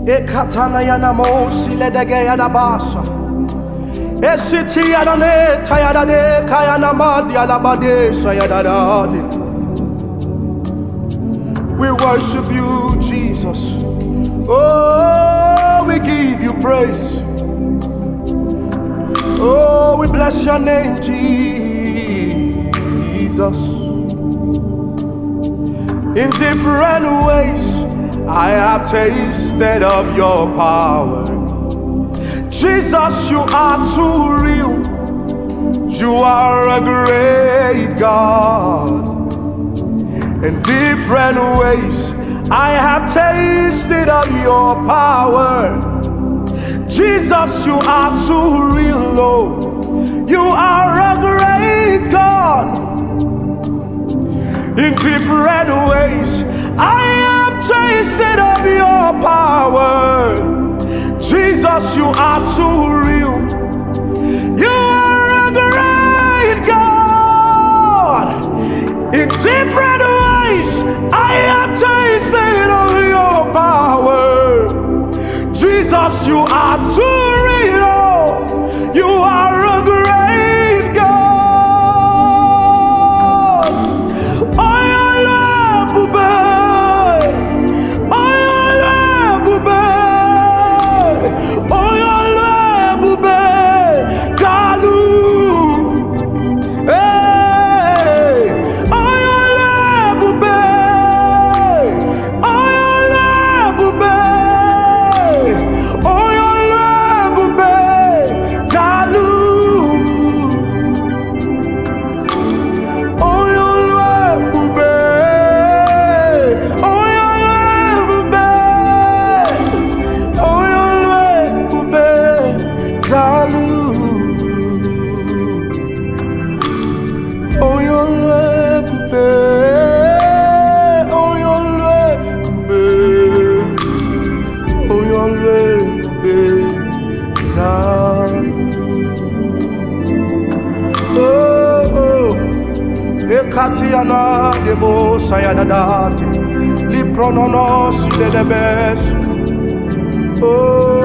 Ekatana yana mosi ledege yana basa. Esiti yana ne tayada de kayana madi alabade sayadadade. We worship you, Jesus. Oh, we give you praise. Oh, we bless your name, Jesus. In different ways, I have tasted of your power. Jesus, you are too real. You are a great God. In different ways, I have tasted of your power. Jesus, you are too real, Lord. You are a great God. In different ways, I have tasted of your power. Jesus, you are too real. You are a great God. In different ways, I have tasted of your power. Jesus, you are too real. You are a great God. Oh, your love, bube. Oh, your love, bube. Oh, your love, bube. Kalu. Hey. Oh, your love, bube. Oh, your love, bube. Oh, your love, bube. Kalu. Oh, your love, bube. Oh, your love, bube. Oh, your love, bube. Kalu. Oh, your love, bube. Oh, your love, bube. Oh, your love, bube. Oh, Ekatiana debo sayadadate, liprononos de debes. Oh.